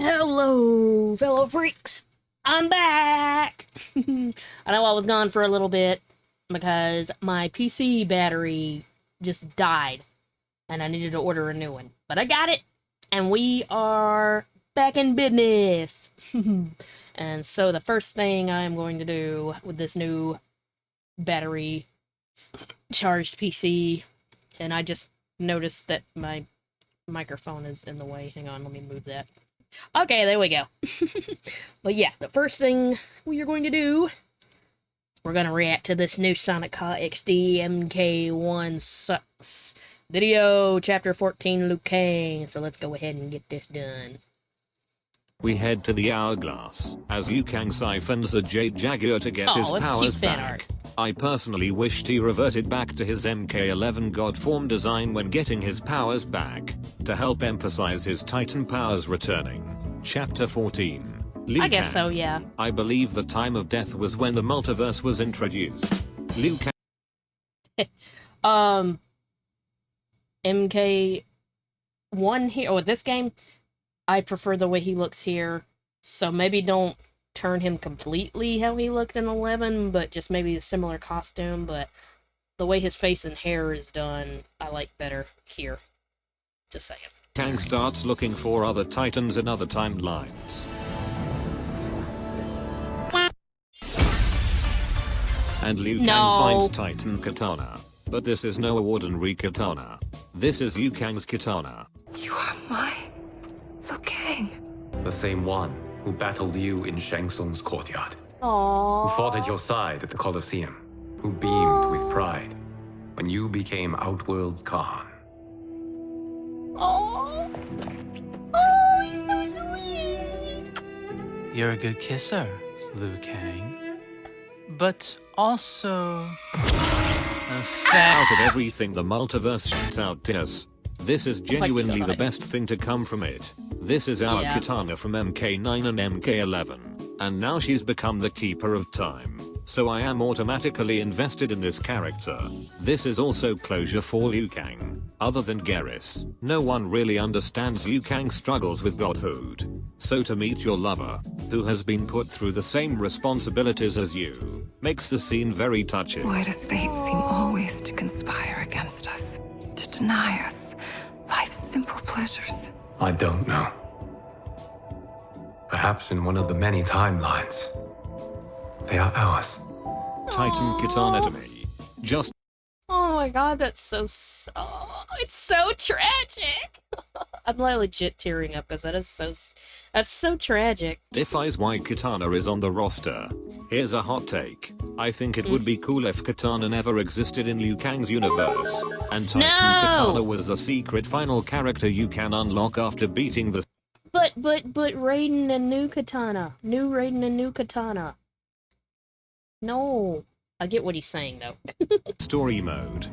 Hello, fellow freaks. I'm back. I know I was gone for a little bit because my PC battery just died and I needed to order a new one. But I got it, and we are back in business. And so the first thing I'm going to do with this new battery charged PC, and I just noticed that my microphone is in the way. Hang on, let me move that. Okay, there we go. But yeah, the first thing we are going to do, we're going to react to this new SonicHaXD MK1 Sucks video, Chapter 14, Liu Kang. So let's go ahead and get this done. We head to the Hourglass, as Liu Kang siphons the Jade Jaguar to get his powers back. I personally wished he reverted back to his MK11 God form design when getting his powers back, to help emphasize his Titan powers returning. Chapter 14. Liu I guess Kang. so, yeah. I believe the time of death was when the multiverse was introduced. Liu Kang. MK1 here, or this game, I prefer the way he looks here, so maybe don't turn him completely how he looked in 11, but just maybe a similar costume, but the way his face and hair is done, I like better here. Just saying. Kang starts looking for other Titans in other timelines. And Liu Kang finds Titan Katana. But this is no ordinary katana. This is Liu Kang's katana. You are my Liu Kang. The same one who battled you in Shang Tsung's courtyard. Aww. Who fought at your side at the Colosseum. Who beamed with pride when you became Outworld's Khan. Oh, oh, he's so sweet. You're a good kisser, Liu Kang. But also out of everything the multiverse shoots out to us, this is genuinely the best thing to come from it. This is our katana from MK9 and MK11, and now she's become the keeper of time. So I am automatically invested in this character. This is also closure for Liu Kang. Other than Geras, no one really understands Liu Kang's struggles with godhood. So to meet your lover, who has been put through the same responsibilities as you, makes the scene very touching. Why does fate seem always to conspire against us? To deny us life's simple pleasures? I don't know. Perhaps in one of the many timelines, they are ours. Titan katana to me. Just oh my god, that's so it's so tragic. I'm like legit tearing up because that's so tragic. defies why katana is on the roster. Here's a hot take. I think it would be cool if katana never existed in Liu Kang's universe, and Titan katana was the secret final character you can unlock after beating the But Raiden and new katana. New Raiden and new katana. No. I get what he's saying, though. story mode.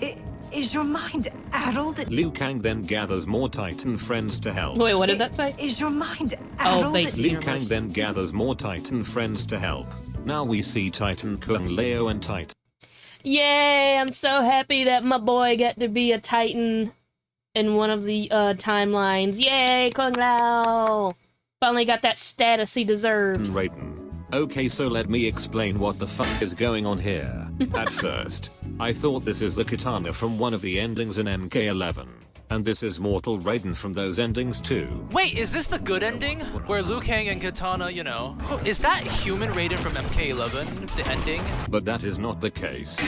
Is your mind addled? Liu Kang then gathers more Titan friends to help. Wait, what did that say? Is your mind addled? Oh, base Liu universe. Kang then gathers more Titan friends to help. Now we see Titan Kung Lao and Titan. Yay, I'm so happy that my boy got to be a Titan in one of the timelines. Yay, Kung Lao! Finally got that status he deserved. Raiden. Okay, so let me explain what the fuck is going on here. At first, I thought this is the katana from one of the endings in MK11. And this is Mortal Raiden from those endings too. wait, is this the good ending? Where Liu Kang and Katana, you know? Is that human Raiden from MK11, the ending? But that is not the case.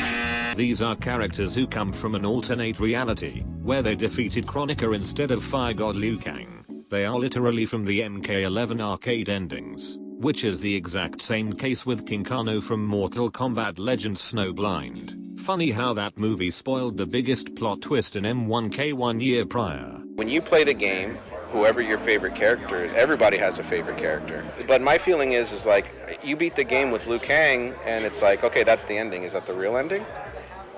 These are characters who come from an alternate reality, where they defeated Kronika instead of Fire God Liu Kang. They are literally from the MK11 arcade endings, which is the exact same case with King Kano from Mortal Kombat Legends Snowblind. Funny how that movie spoiled the biggest plot twist in M1K 1 year prior. When you play the game, whoever your favorite character is, everybody has a favorite character. But my feeling is like, you beat the game with Liu Kang, and it's like, okay, that's the ending. Is that the real ending?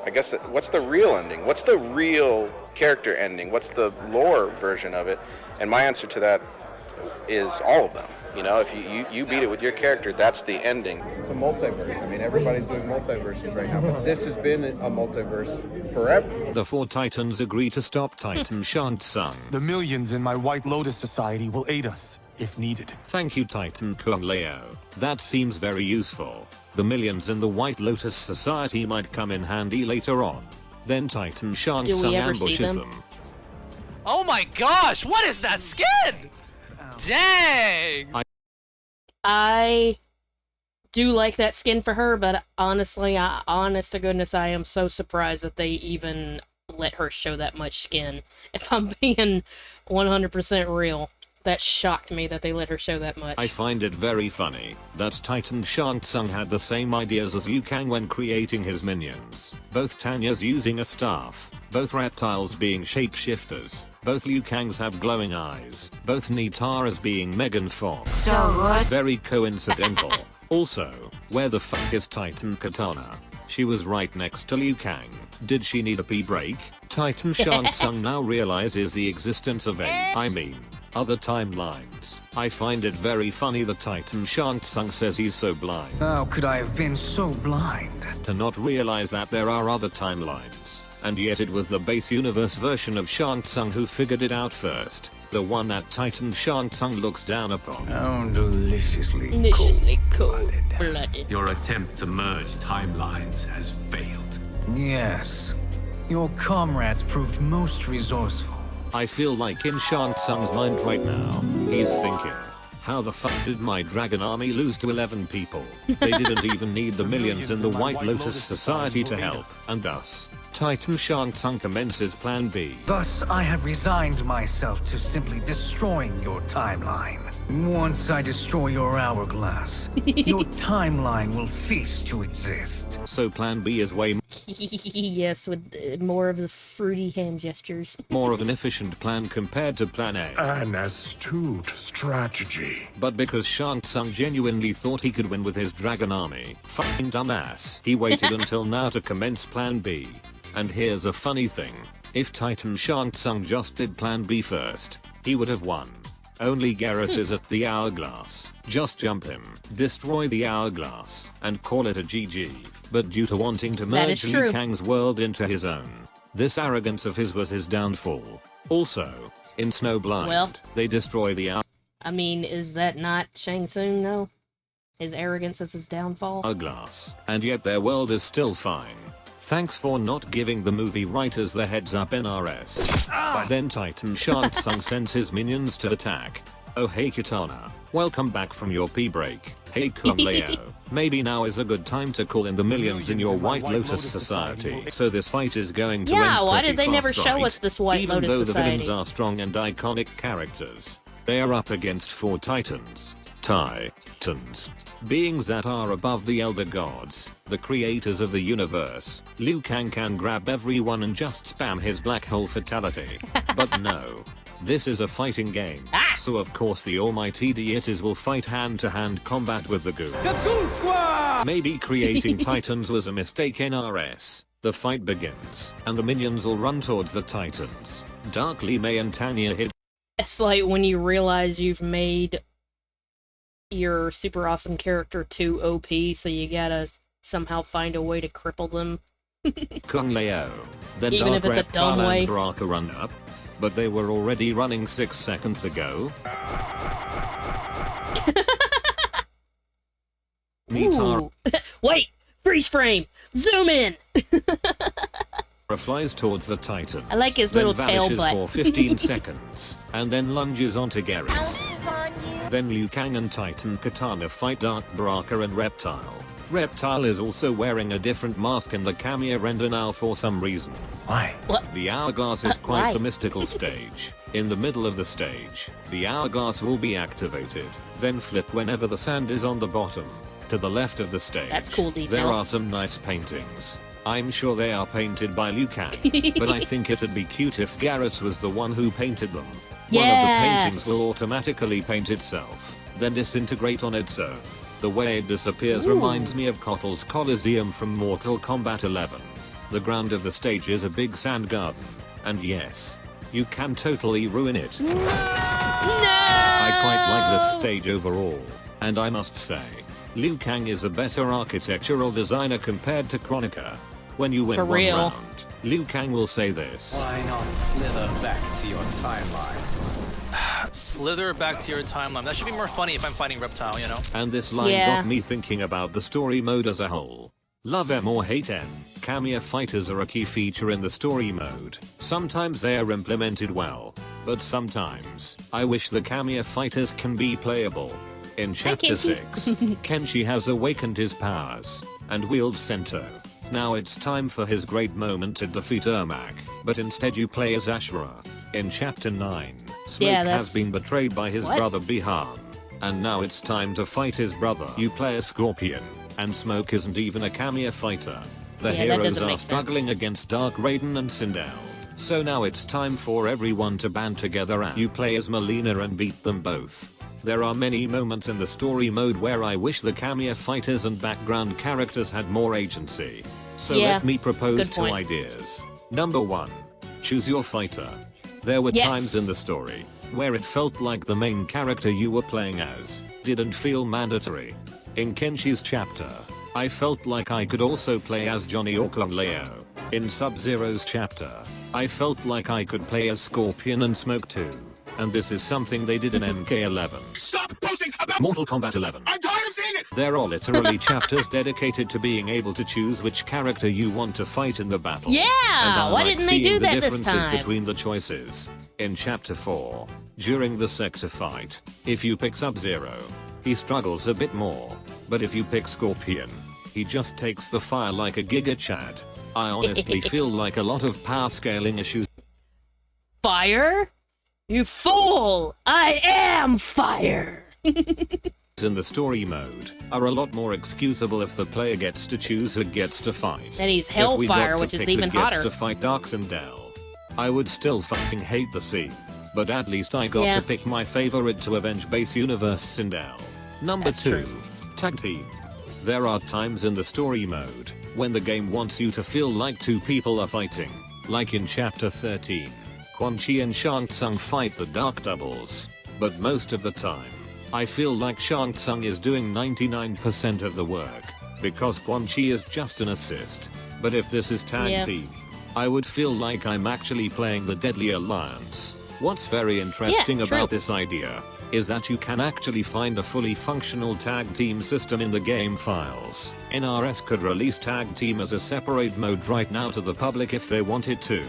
I guess what's the real ending? What's the real character ending? What's the lore version of it? And my answer to that is all of them. You know, if you beat it with your character, that's the ending. It's a multiverse. I mean, everybody's doing multiverses right now, but this has been a multiverse forever. The four Titans agree to stop Titan Shang Tsung. The millions in my White Lotus Society will aid us. if needed. Thank you, Titan Kung Leo. That seems very useful. The millions in the White Lotus Society might come in handy later on. Then Titan Shang Do we Tsung ever see ambushes them? them. Oh my gosh, what is that skin? Dang! I do like that skin for her, but honestly, honest to goodness, I am so surprised that they even let her show that much skin. If I'm being 100% real, that shocked me that they let her show that much. I find it very funny that Titan Shang Tsung had the same ideas as Liu Kang when creating his minions. Both Tanya's using a staff, both reptiles being shapeshifters, both Liu Kangs have glowing eyes, both Nitara's being Megan Fox. So good. Very coincidental. Also, where the fuck is Titan Katana? She was right next to Liu Kang. Did she need a pee break? Titan Shang Tsung now realizes the existence of other timelines. I find it very funny that Titan Shang Tsung says he's so blind. How could I have been so blind? To not realize that there are other timelines. And yet it was the base universe version of Shang Tsung who figured it out first. The one that Titan Shang Tsung looks down upon. How deliciously cold-blooded. Your attempt to merge timelines has failed. Yes. Your comrades proved most resourceful. I feel like in Shang Tsung's mind right now, he's thinking, how the fuck did my dragon army lose to 11 people? They didn't even need the millions in the White Lotus Society to help, and thus, Titan Shang Tsung commences Plan B. Thus, I have resigned myself to simply destroying your timeline. Once I destroy your hourglass, your timeline will cease to exist. So Plan B is way Yes, with more of the fruity hand gestures. more of an efficient plan compared to Plan A. An astute strategy. But because Shang Tsung genuinely thought he could win with his dragon army, fucking dumbass, he waited until now to commence Plan B. And here's a funny thing. If Titan Shang Tsung just did Plan B first, he would have won. Only Garrus is at the hourglass. Just jump him, destroy the hourglass, and call it a GG. But due to wanting to merge Liu Kang's world into his own, this arrogance of his was his downfall. Also, in Snowblind, they destroy the I mean, is that not Shang Tsung, though? His arrogance is his downfall? hourglass, and yet their world is still fine. Thanks for not giving the movie writers the heads up, NRS. Then Titan Shang Tsung sends his minions to attack. Oh hey Kitana, welcome back from your pee break. Hey Kung Leo, maybe now is a good time to call in the millions in your White Lotus Society. So this fight is going to end Yeah, why pretty did they fast, never show right? us this White Even Lotus though Society? the villains are strong and iconic characters, they are up against 4 titans. Titans. Beings that are above the elder gods, the creators of the universe. Liu Kang can grab everyone and just spam his black hole fatality. But no. This is a fighting game. So of course the almighty deities will fight hand-to-hand combat with the goons. The Goon Squad! Maybe creating titans was a mistake, NRS. The fight begins, and the minions will run towards the titans. Darkly May and Tanya hit. It's like when you realize you've made your super awesome character too OP, so you gotta somehow find a way to cripple them. Kung Leo. Then Even Dark if it's a dumb Reptile way. and Baraka run up. But they were already running 6 seconds ago. Nitara Ooh. Wait! Freeze frame! Zoom in! flies towards the Titan. I like his then little tail vanishes butt. for 15 seconds, and then lunges onto Garrus. Then Liu Kang and Titan Katana fight Dark Baraka and Reptile. Reptile is also wearing a different mask in the cameo render now for some reason. Why? What? The hourglass is quite Why? the mystical stage. In the middle of the stage, the hourglass will be activated, then flip whenever the sand is on the bottom. To the left of the stage, That's cool detail. there are some nice paintings. I'm sure they are painted by Liu Kang, but I think it'd be cute if Garrus was the one who painted them. One of the paintings will automatically paint itself, then disintegrate on its own. The way it disappears reminds me of Kotal's Coliseum from Mortal Kombat 11. The ground of the stage is a big sand garden, and yes, you can totally ruin it. No! I quite like this stage overall, and I must say, Liu Kang is a better architectural designer compared to Kronika. When you win For one real. round, Liu Kang will say this. Why not slither back to your timeline? slither back to your timeline. That should be more funny if I'm fighting Reptile, you know? And this line Yeah. got me thinking about the story mode as a whole. Love M or hate M, Kamiya fighters are a key feature in the story mode. Sometimes they are implemented well, but sometimes I wish the Kamiya fighters can be playable. In chapter 6, Kenshi has awakened his powers and wields Sento. Now it's time for his great moment to defeat Ermac, but instead you play as Ashura. In chapter 9, Smoke has been betrayed by his brother Bihan, and now it's time to fight his brother. You play as Scorpion, and Smoke isn't even a Kamiya fighter. The heroes are struggling against Dark Raiden and Sindel. So now it's time for everyone to band together and you play as Melina and beat them both. There are many moments in the story mode where I wish the Kamiya fighters and background characters had more agency. So let me propose 2 ideas. Number 1. Choose your fighter. There were times in the story where it felt like the main character you were playing as didn't feel mandatory. In Kenshi's chapter, I felt like I could also play as Johnny or Kung Lao. In Sub-Zero's chapter, I felt like I could play as Scorpion and Smoke too. And this is something they did in MK11. Stop posting about Mortal Kombat 11. I'm tired of seeing it! There are literally chapters dedicated to being able to choose which character you want to fight in the battle. Yeah! And I Why like didn't they do seeing the that this differences time? between the choices. In chapter 4, during the sector fight, if you pick Sub-Zero, he struggles a bit more. But if you pick Scorpion, he just takes the fire like a Giga Chad. I honestly feel like a lot of power scaling issues. Fire? You fool! I am fire! In the story mode are a lot more excusable if the player gets to choose who gets to fight. And he's If we got Hellfire, to which is pick even who gets hotter. to fight Dark Sindel, I would still fucking hate the scene. But at least I got to pick my favorite to avenge base universe Sindel. Number 2. Tag team. There are times in the story mode when the game wants you to feel like 2 people are fighting, like in chapter 13. Quan Chi and Shang Tsung fight the Dark Doubles, but most of the time, I feel like Shang Tsung is doing 99% of the work, because Quan Chi is just an assist. But if this is tag team, I would feel like I'm actually playing the Deadly Alliance. What's very interesting about this idea is that you can actually find a fully functional tag team system in the game files. NRS could release tag team as a separate mode right now to the public if they wanted to.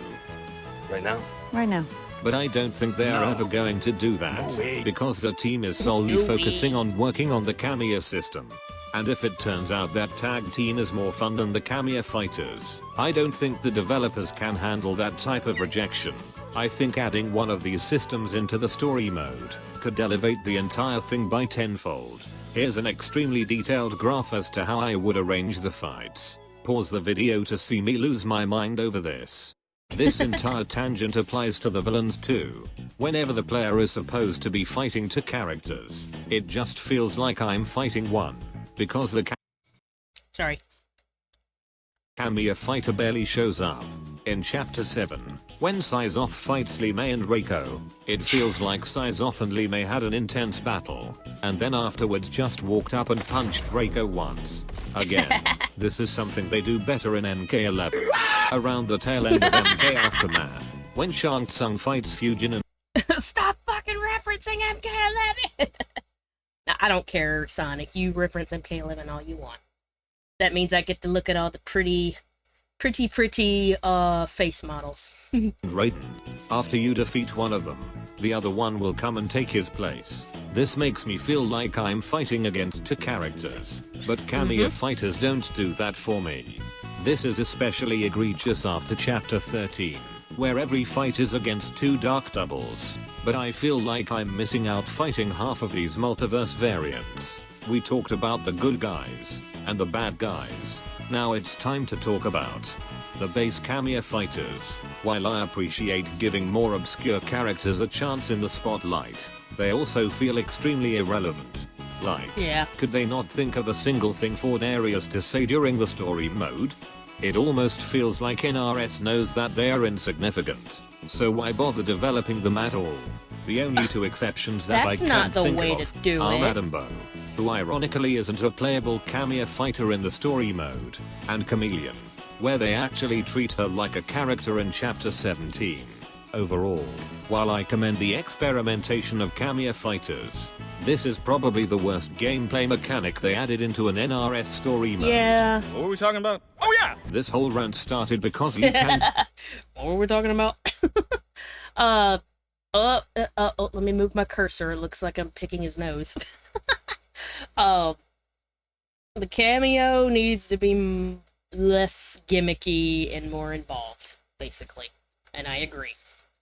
Right now? Right now. But I don't think they are ever going to do that, because the team is solely focusing on working on the Kamiya system. And if it turns out that tag team is more fun than the Kamiya fighters, I don't think the developers can handle that type of rejection. I think adding one of these systems into the story mode could elevate the entire thing by tenfold. Here's an extremely detailed graph as to how I would arrange the fights. Pause the video to see me lose my mind over this. This entire tangent applies to the villains too. Whenever the player is supposed to be fighting 2 characters, it just feels like I'm fighting one, because the Kamiya fighter barely shows up. In chapter 7, when Syzoth fights Li Mei and Reiko, it feels like Syzoth and Li Mei had an intense battle, and then afterwards just walked up and punched Reiko once. Again, this is something they do better in MK11. Around the tail end of MK Aftermath, when Shang Tsung fights Fujin and Stop fucking referencing MK11! Now, I don't care, Sonic. You reference MK11 all you want. That means I get to look at all the pretty face models. Raiden. After you defeat one of them, the other one will come and take his place. This makes me feel like I'm fighting against 2 characters, but Kamiya fighters don't do that for me. This is especially egregious after chapter 13, where every fight is against 2 dark doubles, but I feel like I'm missing out fighting half of these multiverse variants. We talked about the good guys and the bad guys. Now it's time to talk about the base Kamiya fighters. While I appreciate giving more obscure characters a chance in the spotlight, they also feel extremely irrelevant. Like, could they not think of a single thing for Darius to say during the story mode? It almost feels like NRS knows that they are insignificant, so why bother developing them at all? The only 2 exceptions that I can think of are Madame Bo, who ironically isn't a playable Kamiya fighter in the story mode, and Chameleon, where they actually treat her like a character in chapter 17. Overall, While I commend the experimentation of cameo fighters, this is probably the worst gameplay mechanic they added into an NRS story mode. Yeah. What were we talking about? Oh yeah! This whole rant started because Liu Kang... What were we talking about? Let me move my cursor. It looks like I'm picking his nose. The cameo needs to be less gimmicky and more involved, basically. And I agree.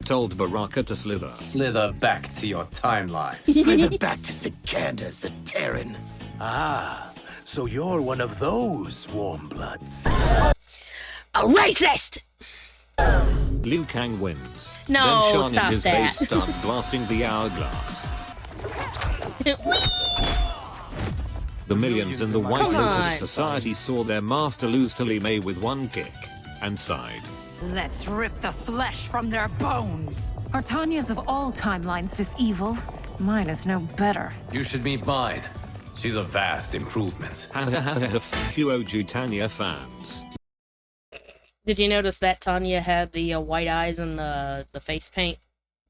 told Baraka to slither. Slither back to your timeline. Slither back to Sikander, Terran. Ah, so you're one of those warm bloods. A racist! Liu Kang wins. No, then Sean stop and his that. babes start blasting the hourglass. The millions in the White Come Lotus on. Society saw their master lose to Li Mei with one kick, and sighed. Let's rip the flesh from their bones. Are Tanya's of all timelines this evil? Mine is no better. You should meet mine. She's a vast improvement. Fuck you, OG Tanya fans. Did you notice that Tanya had the white eyes and the face paint,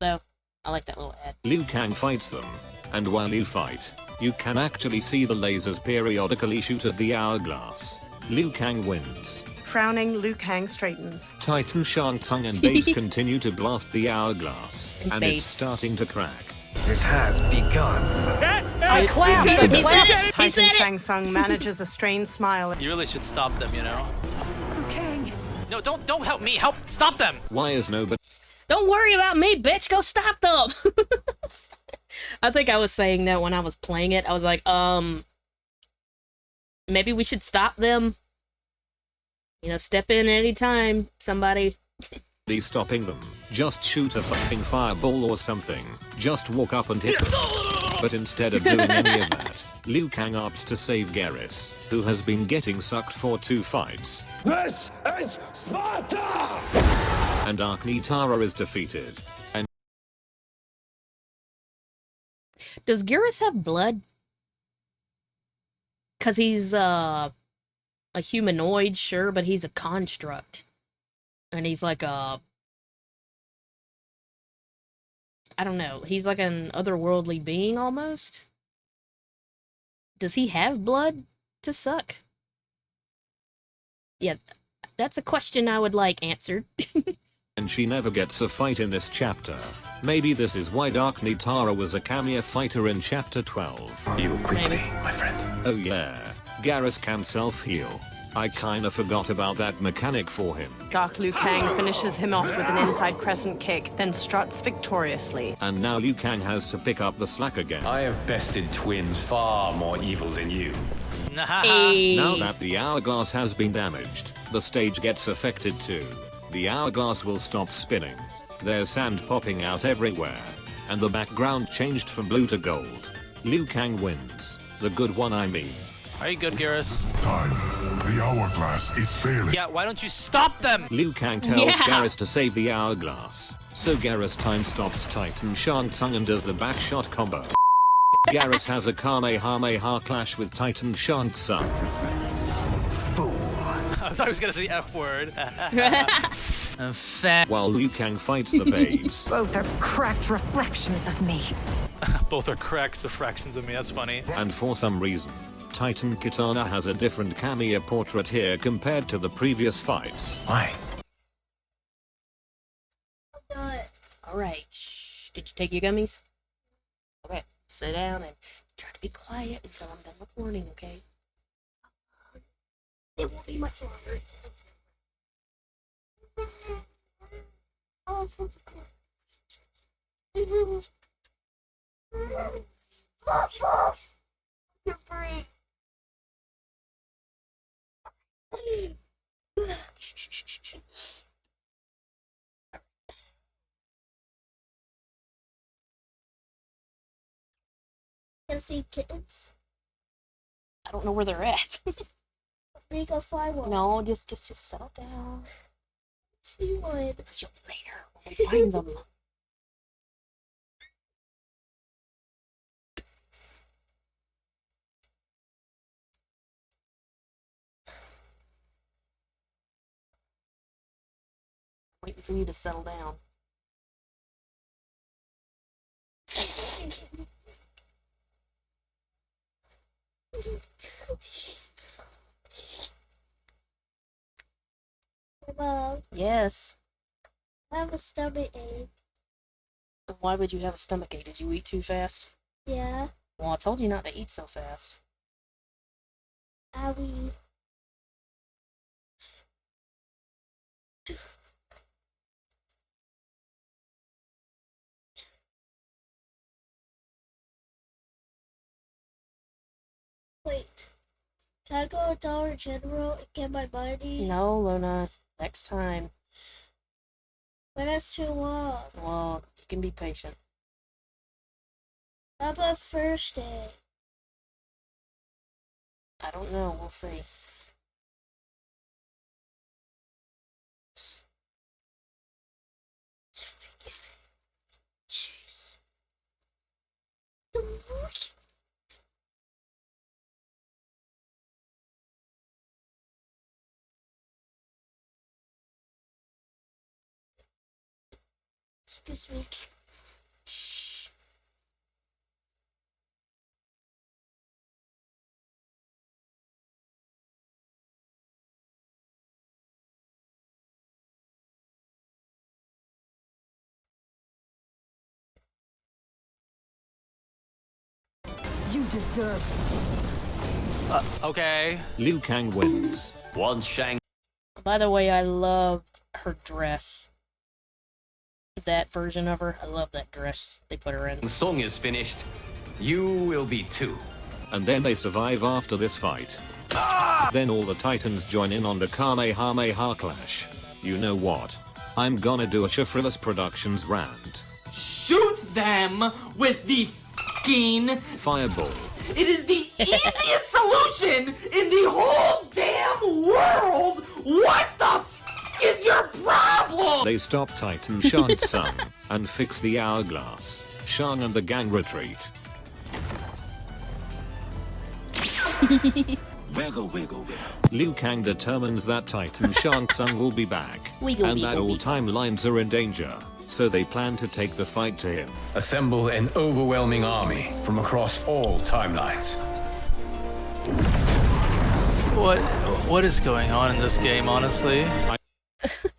though? I like that little ad. Liu Kang fights them, and while you fight, you can actually see the lasers periodically shoot at the hourglass. Liu Kang wins. Frowning, Liu Kang straightens. Titan, Shang Tsung, and Babes continue to blast the hourglass, and it's starting to crack. It has begun. I clap. He said it! He Titan said it! Shang Tsung manages a strained smile. You really should stop them, you know? Liu Kang. No, don't help me. Stop them. Why is nobody? Don't worry about me, bitch! Go stop them! I think I was saying that when I was playing it. I was like, maybe we should stop them. You know, step in any time, somebody. Stopping them. Just shoot a fucking fireball or something. Just walk up and hit them. But instead of doing any of that, Liu Kang opts to save Garrus, who has been getting sucked for 2 fights. This is Sparta! And Nitara is defeated. And Does Garrus have blood? Cause he's a humanoid, sure, but he's a construct. And he's like I don't know, he's like an otherworldly being almost? Does he have blood to suck? Yeah, that's a question I would like answered. and she never gets a fight in this chapter. Maybe this is why Dark Nitara was a cameo fighter in chapter 12. Heal quickly, Maybe. my friend. Oh yeah, Garrus can self-heal. I kinda forgot about that mechanic for him. Dark Liu Kang finishes him off with an inside crescent kick, then struts victoriously. And now Liu Kang has to pick up the slack again. I have bested twins far more evil than you. Hey. Now that the hourglass has been damaged, the stage gets affected too. The hourglass will stop spinning. There's sand popping out everywhere. And the background changed from blue to gold. Liu Kang wins. The good one, I mean. Are you good, Garrus? Time. The hourglass is failing. Yeah, why don't you stop them? Liu Kang tells Yeah. Garrus to save the hourglass. So Garrus time stops Titan Shang Tsung and does the backshot combo. Garrus has a Kamehameha clash with Titan Shang Tsung. Fool. I thought I was gonna say the F word. While Liu Kang fights the babes. Both are cracked reflections of me. Both are cracks of fractions of me. That's funny. And for some reason, Titan Kitana has a different cameo portrait here compared to the previous fights. Why? Alright, shh. Did you take your gummies? Okay, sit down and try to be quiet until I'm done recording, okay? It won't be much longer. It's You're free. Can see kittens. I don't know where they're at. We go find one. No, just settle down. See one. Later, we'll find them. Waiting for you to settle down. Mom, Yes. I have a stomach ache. Why would you have a stomach ache? Did you eat too fast? Yeah, Well, I told you not to eat so fast. owie. Wait, can I go to Dollar General and get my money? No, Luna. Next time. But that's too long. Well, you can be patient. How about first day? I don't know. We'll see. Jeez. Excuse me. You deserve Okay. Liu Kang wins. Once Shang By the way, I love her dress. That version of her. I love that dress they put her in. Tsung is finished, you will be too. And then they survive after this fight. Then all the Titans join in on the Kamehameha clash. You know what? I'm gonna do a Shifriless Productions rant. Shoot them with the f***ing Fireball. It is the easiest solution in the whole damn world! What the f*** is your problem? They stop Titan Shang Tsung and fix the hourglass. Shang and the gang retreat. Wiggle, wiggle, wiggle. Liu Kang determines that Titan Shang Tsung will be back, Wiggle, and that wiggle, all wiggle. timelines are in danger, so they plan to take the fight to him. Assemble an overwhelming army from across all timelines. What is going on in this game, honestly?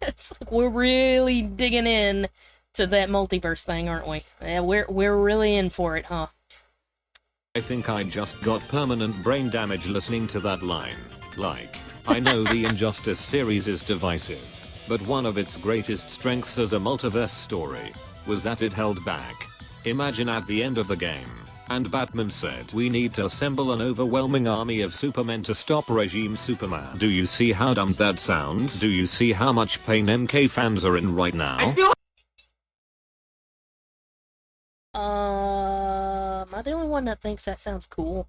It's like we're really digging in to that multiverse thing, aren't we? Yeah, we're really in for it, huh? I think I just got permanent brain damage listening to that line. Like, I know the Injustice series is divisive, but one of its greatest strengths as a multiverse story was that it held back. Imagine at the end of the game, and Batman said, "We need to assemble an overwhelming army of Supermen to stop Regime Superman." Do you see how dumb that sounds? Do you see how much pain MK fans are in right now? Am I the only one that thinks that sounds cool?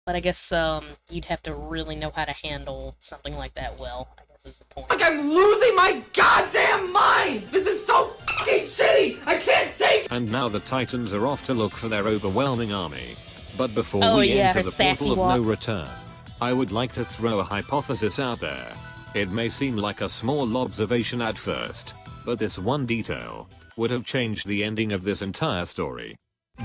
But I guess, you'd have to really know how to handle something like that well, I guess is the point. Like I'm losing my goddamn mind! This is so fucking shitty! I can't take. And now the Titans are off to look for their overwhelming army. But before Oh, we yeah, enter her the sassy portal of walk. no return, I would like to throw a hypothesis out there. It may seem like a small observation at first, but this one detail would have changed the ending of this entire story.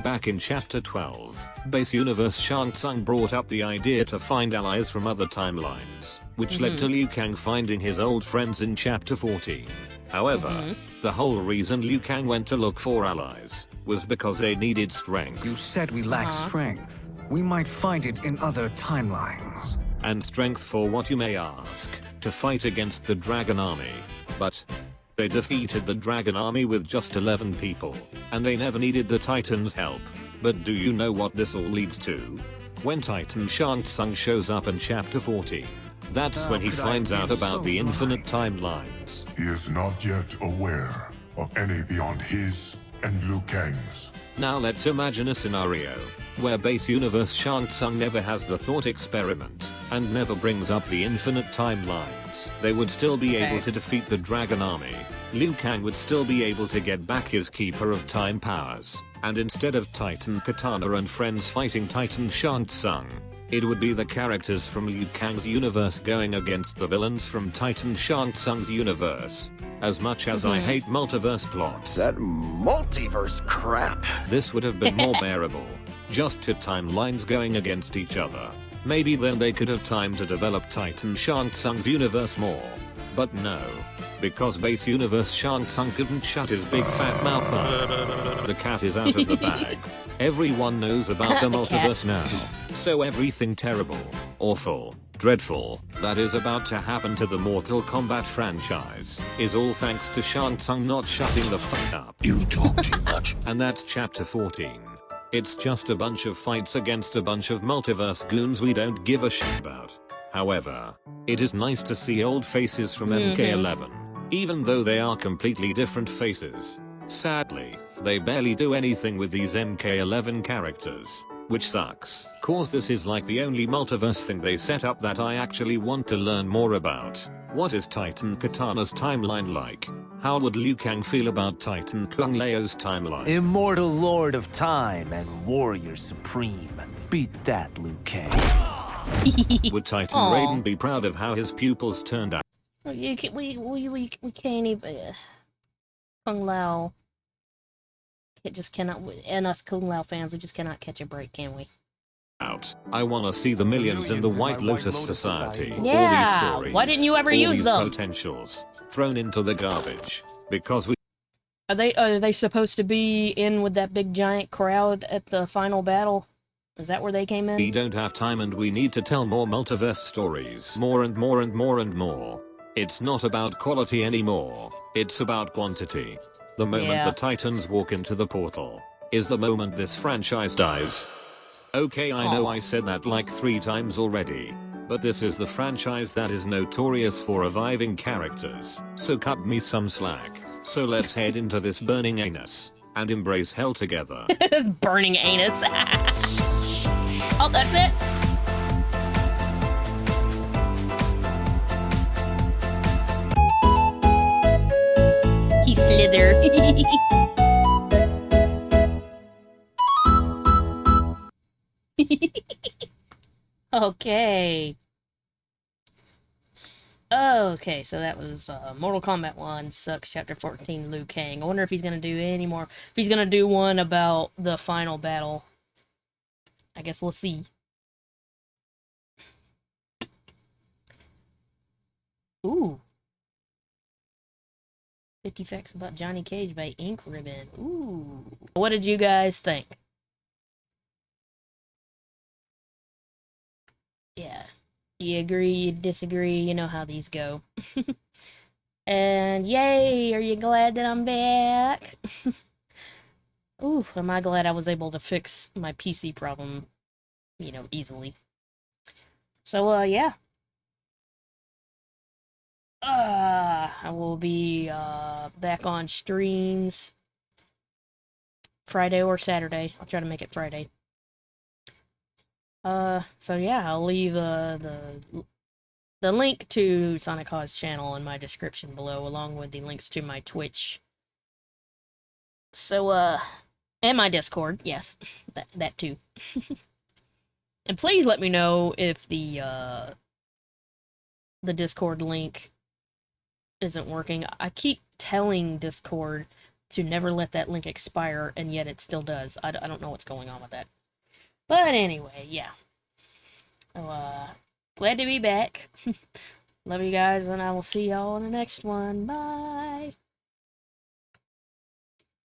Back in Chapter 12, Base Universe Shang Tsung brought up the idea to find allies from other timelines, which led to Liu Kang finding his old friends in Chapter 14. However, the whole reason Liu Kang went to look for allies was because they needed strength. You said we lack strength. We might find it in other timelines. And strength for what, you may ask? To fight against the Dragon Army. But they defeated the Dragon Army with just 11 people, and they never needed the Titans' help. But do you know what this all leads to? When Titan Shang Tsung shows up in Chapter 14, that's when he could I finds have out been about so the infinite blind? timelines. He is not yet aware of any beyond his and Liu Kang's. Now let's imagine a scenario where Base Universe Shang Tsung never has the thought experiment and never brings up the infinite timelines. They would still be able to defeat the Dragon Army. Liu Kang would still be able to get back his Keeper of Time powers. And instead of Titan Katana and friends fighting Titan Shang Tsung, It would be the characters from Liu Kang's universe going against the villains from Titan Shang Tsung's universe. As much as I hate multiverse plots. That multiverse crap. This would have been more bearable. Just two timelines going against each other. Maybe then they could have time to develop Titan Shang Tsung's universe more. But no. Because base universe Shang Tsung couldn't shut his big fat mouth up. The cat is out of the bag. Everyone knows about the multiverse now. So everything terrible, awful, dreadful that is about to happen to the Mortal Kombat franchise is all thanks to Shang Tsung not shutting the fuck up. You talk too much. And that's chapter 14. It's just a bunch of fights against a bunch of multiverse goons we don't give a shit about. However, it is nice to see old faces from MK11, even though they are completely different faces. Sadly, they barely do anything with these MK11 characters, which sucks. Cause this is like the only multiverse thing they set up that I actually want to learn more about. What is Titan Katana's timeline like? How would Liu Kang feel about Titan Kung Lao's timeline? Immortal Lord of Time and Warrior Supreme. Beat that, Liu Kang. Would Titan Raiden be proud of how his pupils turned out? We can't even... Kung Lao... It just cannot... And us Kung Lao fans, we just cannot catch a break, can we? I wanna see the millions in the White Lotus Society. Yeah, all these stories, why didn't you ever all use these them? Potentials thrown into the garbage because we. Are they supposed to be in with that big giant crowd at the final battle? Is that where they came in? We don't have time and we need to tell more multiverse stories. More and more and more and more. It's not about quality anymore. It's about quantity. The moment the Titans walk into the portal is the moment this franchise dies. Okay, I know I said that like 3 times already, but this is the franchise that is notorious for reviving characters, so cut me some slack. So let's head into this burning anus and embrace hell together. This burning anus. Oh, that's it. He slithered. Okay. Okay, so that was Mortal Kombat 1 Sucks Chapter 14 Liu Kang. I wonder if he's gonna do any more. If he's gonna do one about the final battle. I guess we'll see. Ooh. 50 Facts About Johnny Cage by Ink Ribbon. Ooh. What did you guys think? Yeah. You agree, you disagree, you know how these go. And yay, are you glad that I'm back? Oof, am I glad I was able to fix my PC problem, you know, easily. So, yeah. I will be back on streams Friday or Saturday. I'll try to make it Friday. So yeah, I'll leave the link to SonicHaXD's channel in my description below, along with the links to my Twitch. So, and my Discord, yes, that too. And please let me know if the Discord link isn't working. I keep telling Discord to never let that link expire, and yet it still does. I don't know what's going on with that. But anyway, yeah. Glad to be back. Love you guys, and I will see y'all in the next one. Bye!